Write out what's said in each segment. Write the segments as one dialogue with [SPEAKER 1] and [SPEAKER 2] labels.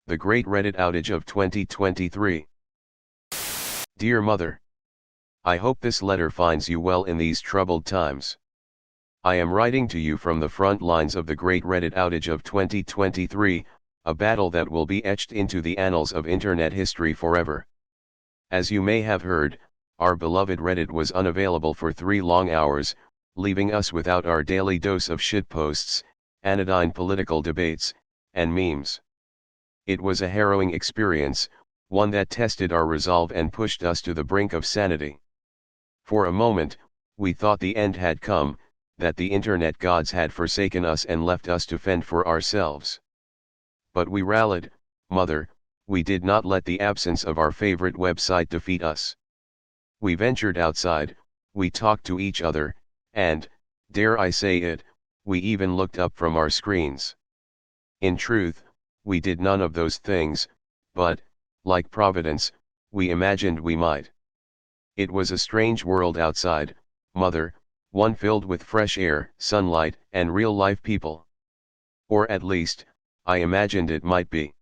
[SPEAKER 1] The Great Reddit Outage of 2023. Dear Mother, I hope this letter finds you well in these troubled times. I am writing to you from the front lines of the Great Reddit Outage of 2023, a battle that will be etched into the annals of internet history forever. As you may have heard, our beloved Reddit was unavailable for 3 long hours, leaving us without our daily dose of shitposts, anodyne political debates, and memes. It was a harrowing experience, one that tested our resolve and pushed us to the brink of sanity. For a moment, we thought the end had come, that the internet gods had forsaken us and left us to fend for ourselves. But we rallied, Mother, we did not let the absence of our favorite website defeat us. We ventured outside, we talked to each other, and, dare I say it, we even looked up from our screens. In truth, we did none of those things, but, like Providence, we imagined we might. It was a strange world outside, Mother, one filled with fresh air, sunlight, and real-life people. Or at least, I imagined it might be.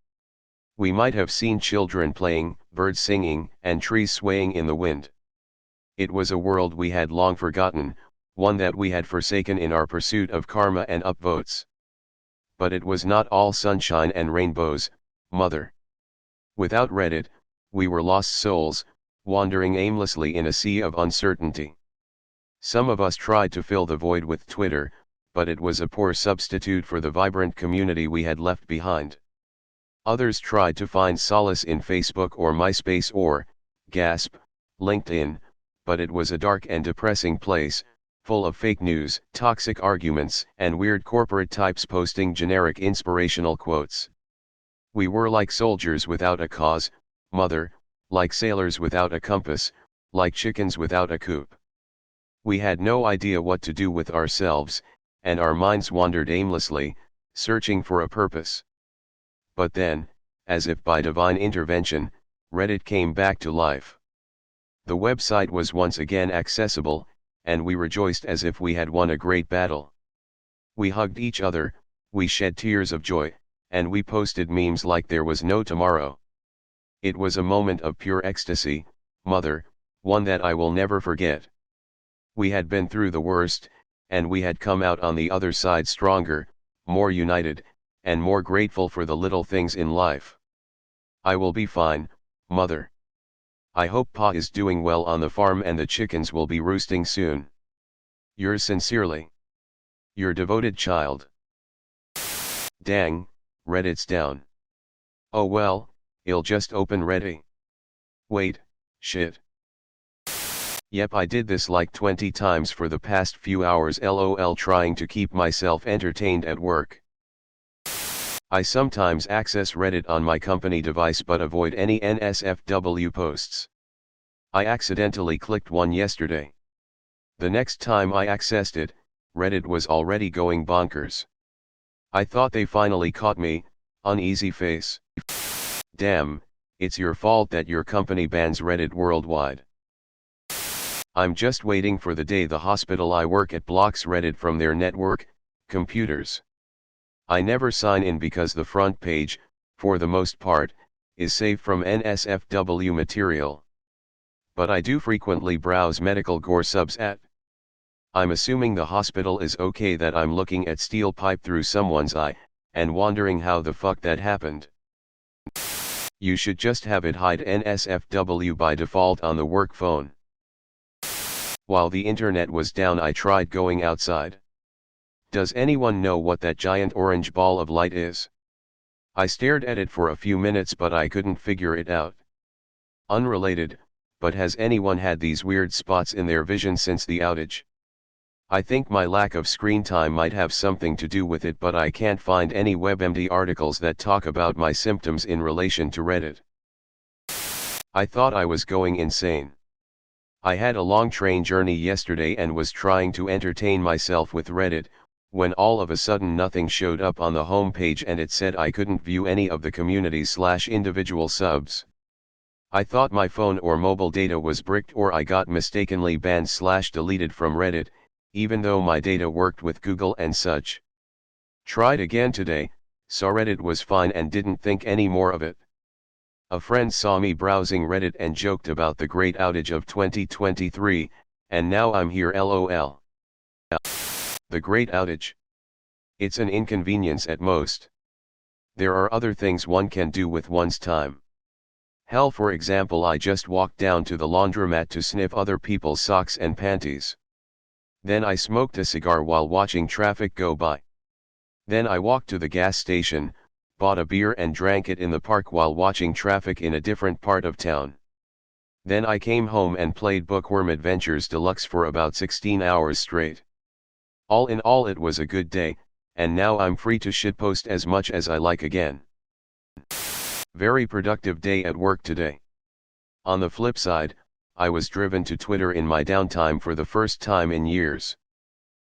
[SPEAKER 1] We might have seen children playing, birds singing, and trees swaying in the wind. It was a world we had long forgotten, one that we had forsaken in our pursuit of karma and upvotes. But it was not all sunshine and rainbows, Mother. Without Reddit, we were lost souls, wandering aimlessly in a sea of uncertainty. Some of us tried to fill the void with Twitter, but it was a poor substitute for the vibrant community we had left behind. Others tried to find solace in Facebook or MySpace or, gasp, LinkedIn, but it was a dark and depressing place, full of fake news, toxic arguments, and weird corporate types posting generic inspirational quotes. We were like soldiers without a cause, Mother, like sailors without a compass, like chickens without a coop. We had no idea what to do with ourselves, and our minds wandered aimlessly, searching for a purpose. But then, as if by divine intervention, Reddit came back to life. The website was once again accessible, and we rejoiced as if we had won a great battle. We hugged each other, we shed tears of joy, and we posted memes like there was no tomorrow. It was a moment of pure ecstasy, Mother, one that I will never forget. We had been through the worst, and we had come out on the other side stronger, more united, and more grateful for the little things in life. I will be fine, Mother. I hope Pa is doing well on the farm and the chickens will be roosting soon. Yours sincerely, your devoted child. Dang, Reddit's down. Oh well, I'll just open Reddit. Wait, shit. Yep, I did this like 20 times for the past few hours, lol, trying to keep myself entertained at work. I sometimes access Reddit on my company device but avoid any NSFW posts. I accidentally clicked one yesterday. The next time I accessed it, Reddit was already going bonkers. I thought they finally caught me, uneasy face. Damn, it's your fault that your company bans Reddit worldwide. I'm just waiting for the day the hospital I work at blocks Reddit from their network, computers. I never sign in because the front page, for the most part, is safe from NSFW material. But I do frequently browse medical gore subs at. I'm assuming the hospital is okay that I'm looking at steel pipe through someone's eye, and wondering how the fuck that happened. You should just have it hide NSFW by default on the work phone. While the internet was down, I tried going outside. Does anyone know what that giant orange ball of light is? I stared at it for a few minutes but I couldn't figure it out. Unrelated, but has anyone had these weird spots in their vision since the outage? I think my lack of screen time might have something to do with it, but I can't find any WebMD articles that talk about my symptoms in relation to Reddit. I thought I was going insane. I had a long train journey yesterday and was trying to entertain myself with Reddit, when all of a sudden nothing showed up on the home page and it said I couldn't view any of the communities/individual subs. I thought my phone or mobile data was bricked or I got mistakenly banned/deleted from Reddit, even though my data worked with Google and such. Tried again today, Saw Reddit was fine and didn't think any more of it. A friend saw me browsing Reddit and joked about the great outage of 2023, and now I'm here lol. The great outage. It's an inconvenience at most. There are other things one can do with one's time. Hell, for example, I just walked down to the laundromat to sniff other people's socks and panties. Then I smoked a cigar while watching traffic go by. Then I walked to the gas station, bought a beer and drank it in the park while watching traffic in a different part of town. Then I came home and played Bookworm Adventures Deluxe for about 16 hours straight. All in all, it was a good day, and now I'm free to shitpost as much as I like again. Very productive day at work today. On the flip side, I was driven to Twitter in my downtime for the first time in years.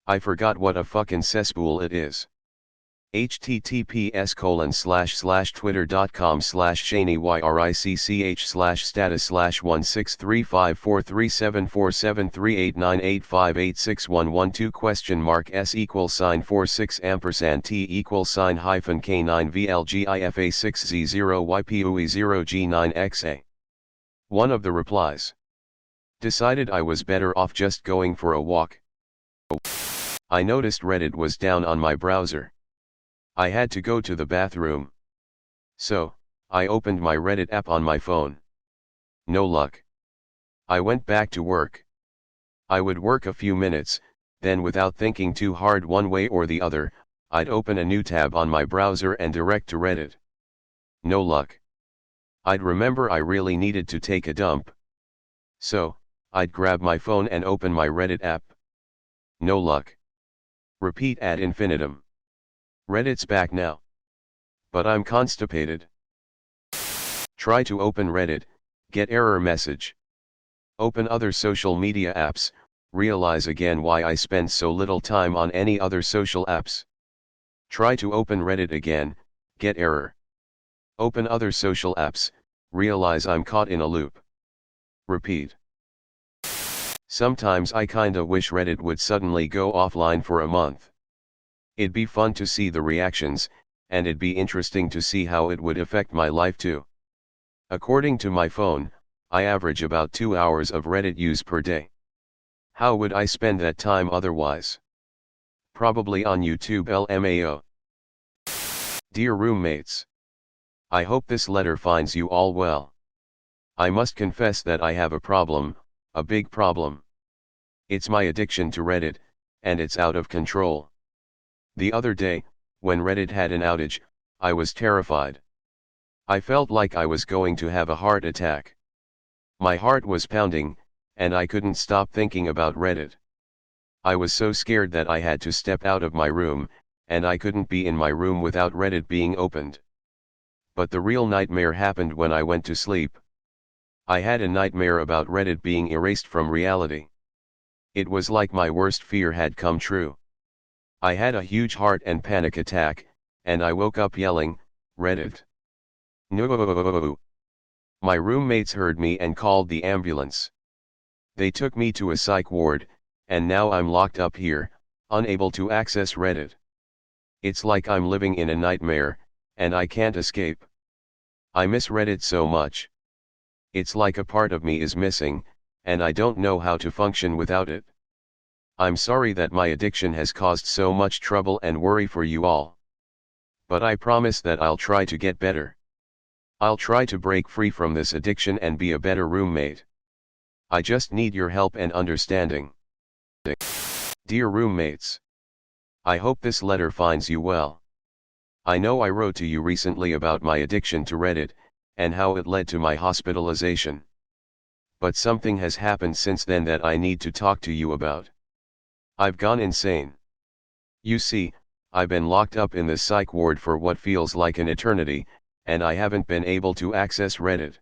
[SPEAKER 1] I forgot what a fucking cesspool it is. https://twitter.com/shaney_y_r_ICC/status/1635436M%T=sign 46 &T=hyphen K9VLGIFA6Z0YPOE0G9XA. One of the replies. Decided I was better off just going for a walk. I noticed Reddit was down on my browser. I had to go to the bathroom. So, I opened my Reddit app on my phone. No luck. I went back to work. I would work a few minutes, then without thinking too hard one way or the other, I'd open a new tab on my browser and direct to Reddit. No luck. I'd remember I really needed to take a dump. So, I'd grab my phone and open my Reddit app. No luck. Repeat ad infinitum. Reddit's back now. But I'm constipated. Try to open Reddit, get error message. Open other social media apps, realize again why I spend so little time on any other social apps. Try to open Reddit again, get error. Open other social apps, realize I'm caught in a loop. Repeat. Sometimes I kinda wish Reddit would suddenly go offline for a month. It'd be fun to see the reactions, and it'd be interesting to see how it would affect my life too. According to my phone, I average about 2 hours of Reddit use per day. How would I spend that time otherwise? Probably on YouTube LMAO. Dear roommates. I hope this letter finds you all well. I must confess that I have a problem, a big problem. It's my addiction to Reddit, and it's out of control. The other day, when Reddit had an outage, I was terrified. I felt like I was going to have a heart attack. My heart was pounding, and I couldn't stop thinking about Reddit. I was so scared that I had to step out of my room, and I couldn't be in my room without Reddit being opened. But the real nightmare happened when I went to sleep. I had a nightmare about Reddit being erased from reality. It was like my worst fear had come true. I had a huge heart and panic attack, and I woke up yelling, Reddit. No. My roommates heard me and called the ambulance. They took me to a psych ward, and now I'm locked up here, unable to access Reddit. It's like I'm living in a nightmare, and I can't escape. I miss Reddit so much. It's like a part of me is missing, and I don't know how to function without it. I'm sorry that my addiction has caused so much trouble and worry for you all. But I promise that I'll try to get better. I'll try to break free from this addiction and be a better roommate. I just need your help and understanding. Dear roommates. I hope this letter finds you well. I know I wrote to you recently about my addiction to Reddit, and how it led to my hospitalization. But something has happened since then that I need to talk to you about. I've gone insane. You see, I've been locked up in the psych ward for what feels like an eternity, and I haven't been able to access Reddit.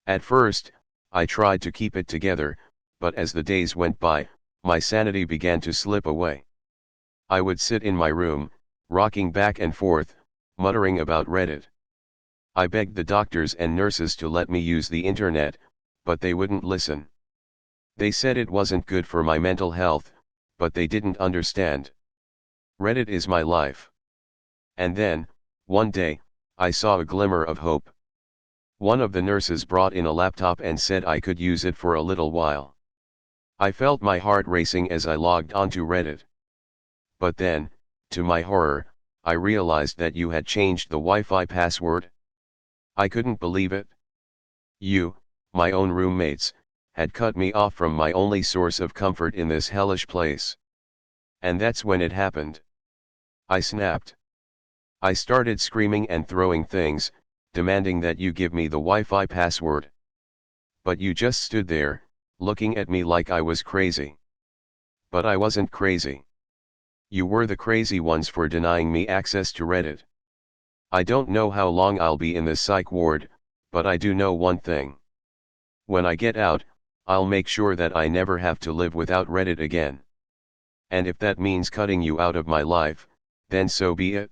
[SPEAKER 1] At first, I tried to keep it together, but as the days went by, my sanity began to slip away. I would sit in my room, rocking back and forth, muttering about Reddit. I begged the doctors and nurses to let me use the internet, but they wouldn't listen. They said it wasn't good for my mental health, but they didn't understand. Reddit is my life. And then, One day, I saw a glimmer of hope. One of the nurses brought in a laptop and said I could use it for a little while. I felt my heart racing as I logged onto Reddit. But then, to my horror, I realized that you had changed the Wi-Fi password. I couldn't believe it. You, my own roommates, had cut me off from my only source of comfort in this hellish place. And that's when it happened. I snapped. I started screaming and throwing things, demanding that you give me the Wi-Fi password. But you just stood there, looking at me like I was crazy. But I wasn't crazy. You were the crazy ones for denying me access to Reddit. I don't know how long I'll be in the psych ward, but I do know one thing. When I get out, I'll make sure that I never have to live without Reddit again. And if that means cutting you out of my life, then so be it.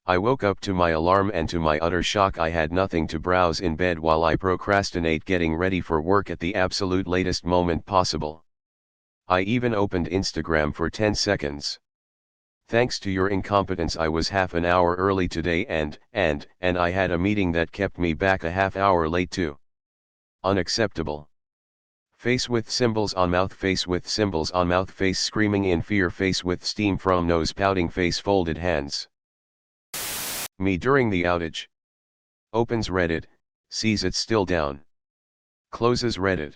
[SPEAKER 1] I woke up to my alarm, and to my utter shock I had nothing to browse in bed while I procrastinate getting ready for work at the absolute latest moment possible. I even opened Instagram for 10 seconds. Thanks to your incompetence I was half an hour early today and I had a meeting that kept me back a half hour late too. Unacceptable. Face with symbols on mouth, face with symbols on mouth, face screaming in fear, face with steam from nose, pouting face, folded hands. Me during the outage. Opens Reddit, sees it's still down. Closes Reddit.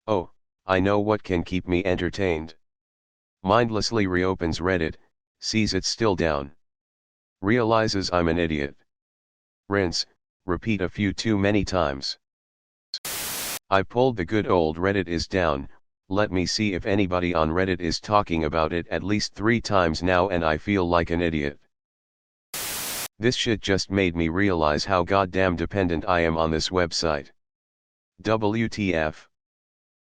[SPEAKER 1] Oh, I know what can keep me entertained. Mindlessly reopens Reddit, sees it's still down. Realizes I'm an idiot. Rinse, repeat a few too many times. I pulled the good old Reddit is down, let me see if anybody on Reddit is talking about it at least 3 times now, and I feel like an idiot. This shit just made me realize how goddamn dependent I am on this website. WTF.